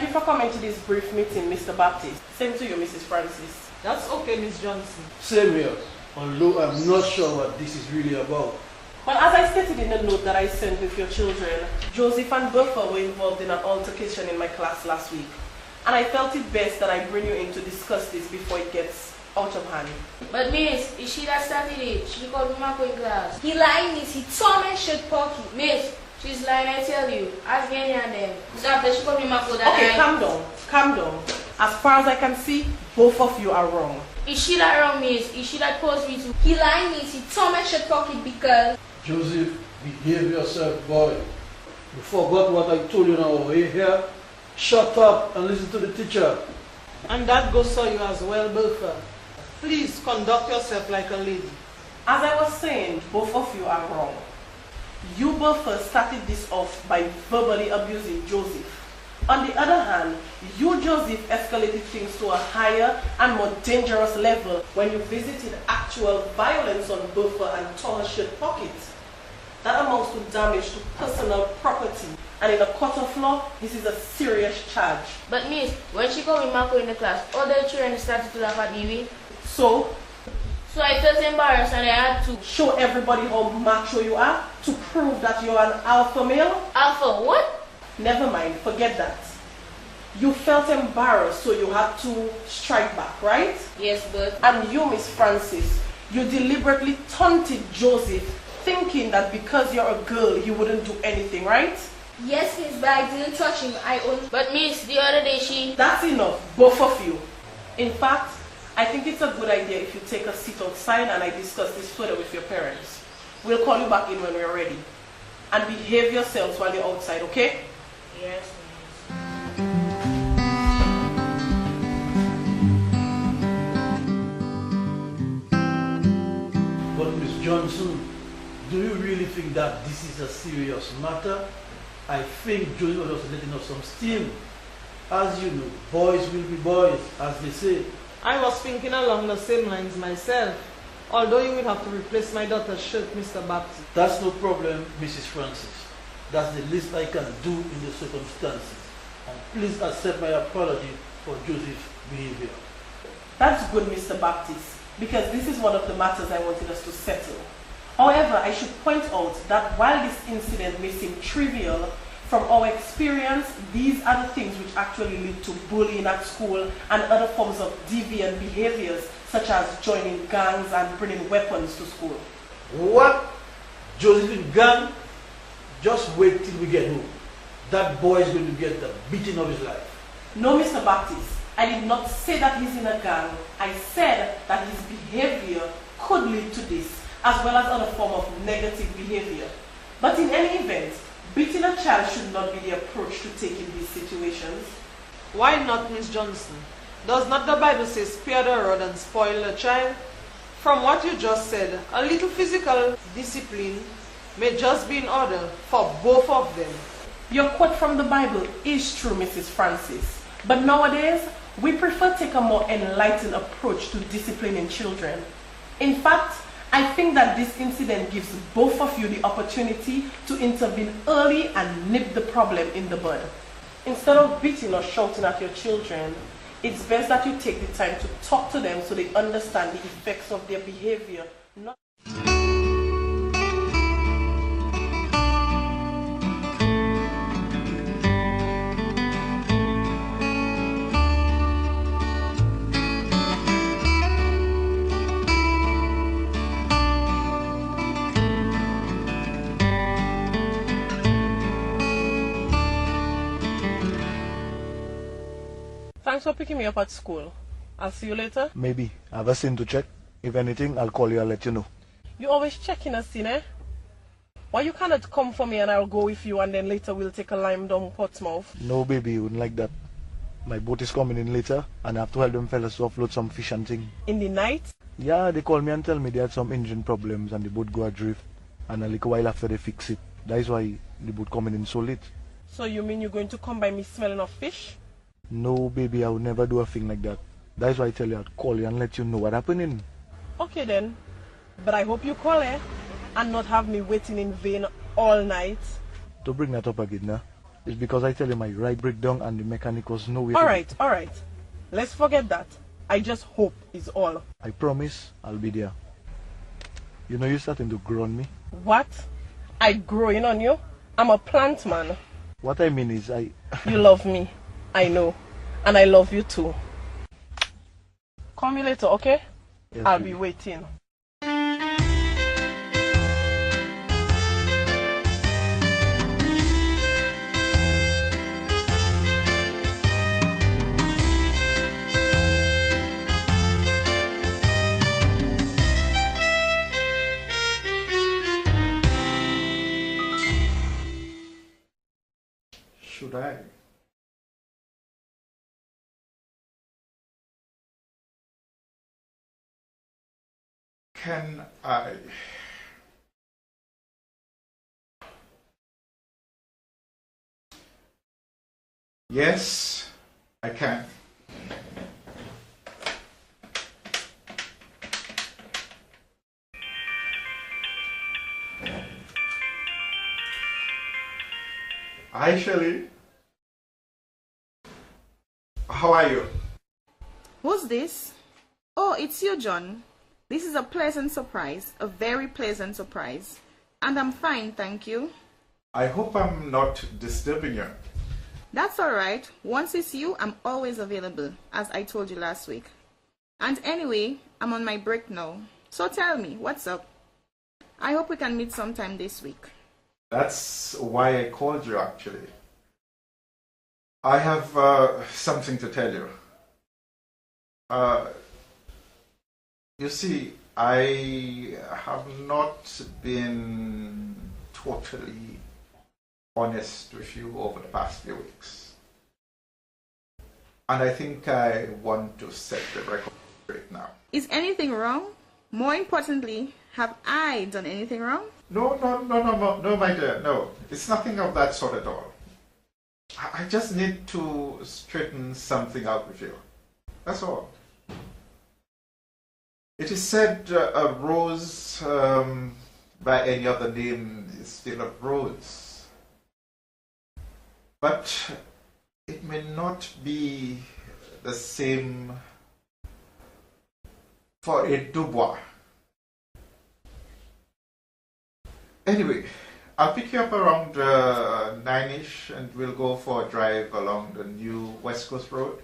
you for coming to this brief meeting, Mr. Baptist. Same to you, Mrs. Francis. That's okay, Miss Johnson. Same here, although I'm not sure what this is really about. Well, as I stated in the note that I sent with your children, Joseph and Bertha were involved in an altercation in my class last week. And I felt it best that I bring you in to discuss this before it gets out of hand. But Miss, is she that started it? She called me Marco in class. He lying, Miss. He told me should pocket. Miss, she's lying, I tell you. Ask any of them. Because after she called me Marco that Okay, calm down. As far as I can see, both of you are wrong. Is she that wrong, Miss? Is she that caused me to? He lying, Miss. He told me should pocket because... Joseph, behave yourself, boy. You forgot what I told you on our way here? Shut up and listen to the teacher. And that goes for you as well, Bertha. Please conduct yourself like a lady. As I was saying, both of you are wrong. You both started this off by verbally abusing Joseph. On the other hand, you, Joseph, escalated things to a higher and more dangerous level when you visited actual violence on Bertha and tore her shirt pockets. That amounts to damage to personal property, and in a court of law, this is a serious charge. But Miss, when she called me Marco in the class, other children started to laugh at me. So I felt embarrassed and I had to show everybody how macho you are to prove that you're an alpha male? Alpha, what? Never mind, forget that. You felt embarrassed, so you had to strike back, right? Yes, but... And you, Miss Francis, you deliberately taunted Joseph, thinking that because you're a girl, he wouldn't do anything, right? Yes, Miss, but I didn't touch him. I only... But Miss, the other day she... That's enough, both of you. In fact, I think it's a good idea if you take a seat outside and I discuss this further with your parents. We'll call you back in when we're ready. And behave yourselves while you're outside, okay? Yes, But Miss Johnson, do you really think that this is a serious matter? I think Joseph was letting off some steam. As you know, boys will be boys, as they say. I was thinking along the same lines myself. Although you will have to replace my daughter's shirt, Mr. Baptist. That's no problem, Mrs. Francis. That's the least I can do in the circumstances. And please accept my apology for Joseph's behavior. That's good, Mr. Baptist, because this is one of the matters I wanted us to settle. However, I should point out that while this incident may seem trivial, from our experience, these are the things which actually lead to bullying at school and other forms of deviant behaviors, such as joining gangs and bringing weapons to school. What? Joseph in gang? Just wait till we get home. That boy is going to get the beating of his life. No, Mr. Baptist. I did not say that he's in a gang. I said that his behavior could lead to this, as well as other form of negative behavior. But in any event, beating a child should not be the approach to take in these situations. Why not, Miss Johnson? Does not the Bible say spare the rod and spoil the child? From what you just said, a little physical discipline may just be in order for both of them. Your quote from the Bible is true, Mrs. Francis. But nowadays, we prefer to take a more enlightened approach to disciplining children. In fact, I think that this incident gives both of you the opportunity to intervene early and nip the problem in the bud. Instead of beating or shouting at your children, it's best that you take the time to talk to them so they understand the effects of their behavior. Thanks for picking me up at school. I'll see you later. Maybe. I have a scene to check. If anything, I'll call you and let you know. You always checking a scene, eh? Why you cannot come for me and I'll go with you and then later we'll take a lime down Portsmouth? No, baby, you wouldn't like that. My boat is coming in later and I have to help them fellas to offload some fish and thing. In the night? Yeah, they called me and tell me they had some engine problems and the boat go adrift. And a little while after they fix it. That is why the boat coming in so late. So you mean you're going to come by me smelling of fish? No, baby, I would never do a thing like that. That is why I tell you I'd call you and let you know what happening. Okay then. But I hope you call, eh? And not have me waiting in vain all night. Don't bring that up again, nah. It's because I tell you my ride break down and the mechanic was nowhere. Alright. Let's forget that. I just hope is all. I promise I'll be there. You know you're starting to grow on me. What? I growing on you? I'm a plant man. What I mean is You love me. I know. And I love you too. Call me later, okay? Yes, I'll baby. be waiting. Should I? Can I? Yes, I can. Hi, Shelley. How are you? Who's this? Oh, it's you, John. This is a pleasant surprise, a very pleasant surprise. And I'm fine, thank you. I hope I'm not disturbing you. That's all right. Once it's you, I'm always available, as I told you last week. And anyway, I'm on my break now. So tell me, what's up? I hope we can meet sometime this week. That's why I called you, actually. I have something to tell you. You see, I have not been totally honest with you over the past few weeks. And I think I want to set the record straight now. Is anything wrong? More importantly, have I done anything wrong? No, my dear, no. It's nothing of that sort at all. I just need to straighten something out with you. That's all. It is said a rose by any other name is still a rose. But it may not be the same for a Dubois. Anyway, I'll pick you up around 9-ish and we'll go for a drive along the new West Coast Road.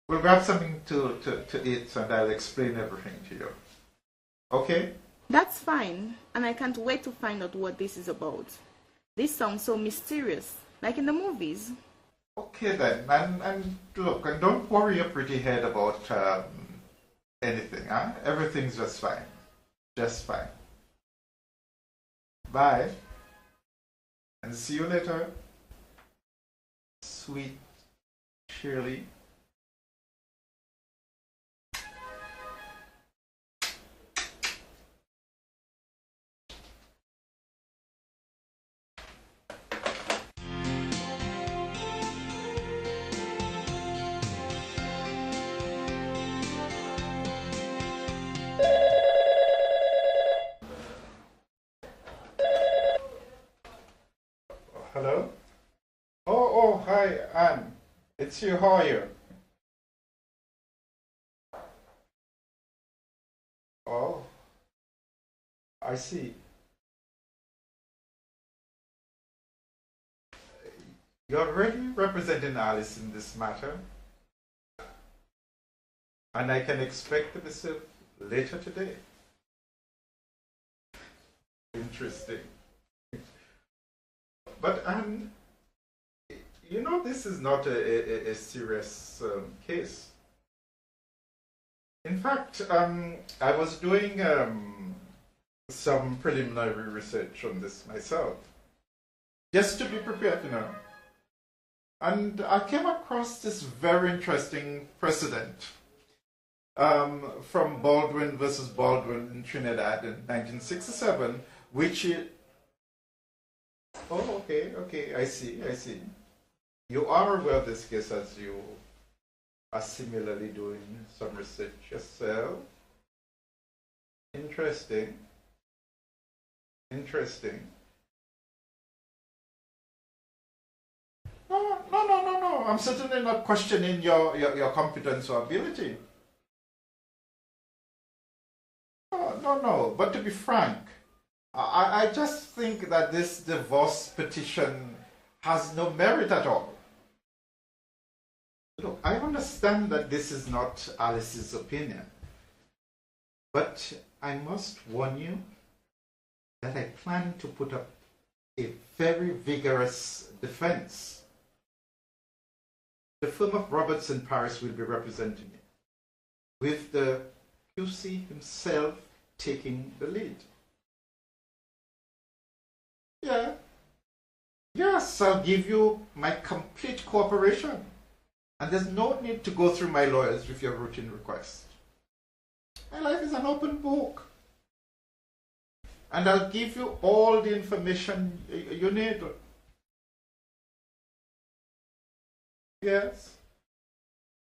We'll grab something to eat and I'll explain everything to you. Okay? That's fine, and I can't wait to find out what this is about. This sounds so mysterious, like in the movies. Okay then, and look, and don't worry your pretty head about anything, huh? Everything's just fine. Just fine. Bye. And see you later. Sweet Shirley. Hello? Oh, hi, Anne. It's you, how are you? Oh, I see. You're already representing Alice in this matter, and I can expect the visit later today. Interesting. But you know, this is not a serious case. In fact, I was doing some preliminary research on this myself, just to be prepared, you know. And I came across this very interesting precedent from Baldwin versus Baldwin in Trinidad in 1967, which oh, okay, I see. You are aware of this case as you are similarly doing some research yourself. Interesting. No. I'm certainly not questioning your competence or ability. No. But to be frank, I just think that this divorce petition has no merit at all. Look, I understand that this is not Alice's opinion, but I must warn you that I plan to put up a very vigorous defense. The firm of Roberts in Paris will be representing me, with the QC himself taking the lead. Yes, I'll give you my complete cooperation. And there's no need to go through my lawyers with your routine request. My life is an open book. And I'll give you all the information you need. Yes.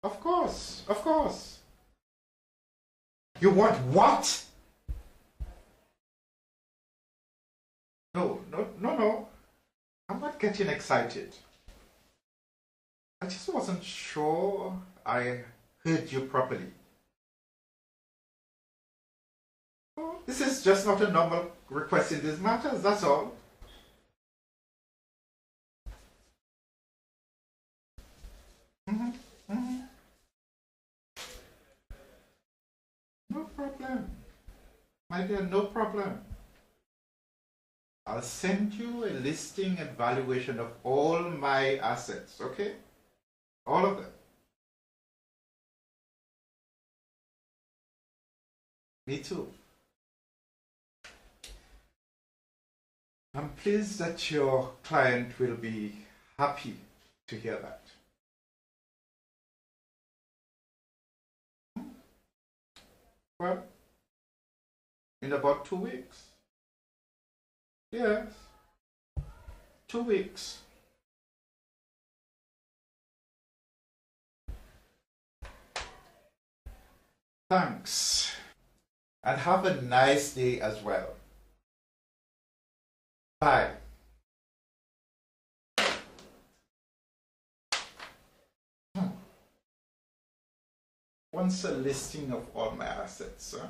Of course. You want what? No. I'm not getting excited. I just wasn't sure I heard you properly. Oh, this is just not a normal request in these matters, that's all. No problem. My dear, no problem. I'll send you a listing and valuation of all my assets, okay? All of them. Me too. I'm pleased that your client will be happy to hear that. Well, in about 2 weeks. Yes, 2 weeks. Thanks. And have a nice day as well. Bye. Wants a listing of all my assets, huh?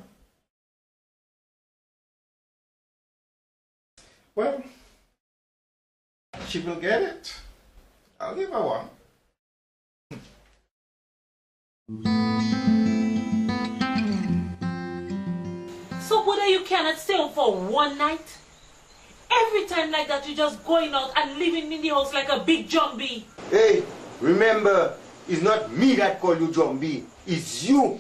Well, she will get it. I'll give her one. So whether you cannot stay home for one night? Every time like that, you're just going out and living in the house like a big zombie. Hey, remember, it's not me that call you zombie. It's you.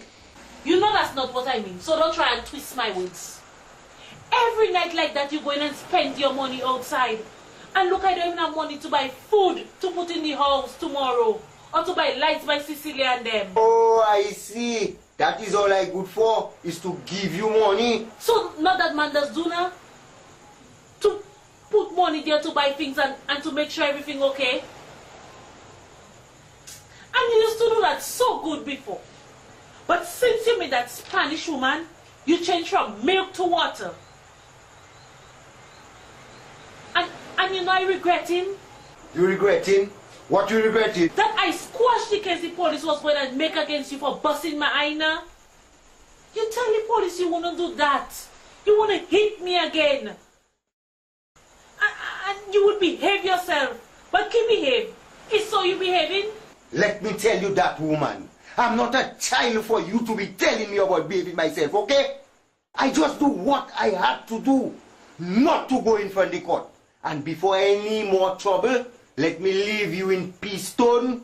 You know that's not what I mean, so don't try and twist my words. Every night like that, you go in and spend your money outside. And look, I don't even have money to buy food to put in the house tomorrow. Or to buy lights by Cecilia and them. Oh, I see. That is all I good for, is to give you money. So, not that man does do now? To put money there to buy things and to make sure everything okay? And you used to do that so good before. But since you met that Spanish woman, you changed from milk to water. And you know I regretting? You regretting? What you regretting? That I squashed the case the police was going to make against you for busting my eye now. You tell the police you want to do that. You want to hit me again. And you would behave yourself. But keep behave. Is so you behaving? Let me tell you that, woman. I'm not a child for you to be telling me about behaving myself, okay? I just do what I had to do. Not to go in front of the court. And before any more trouble, let me leave you in peace, Stone.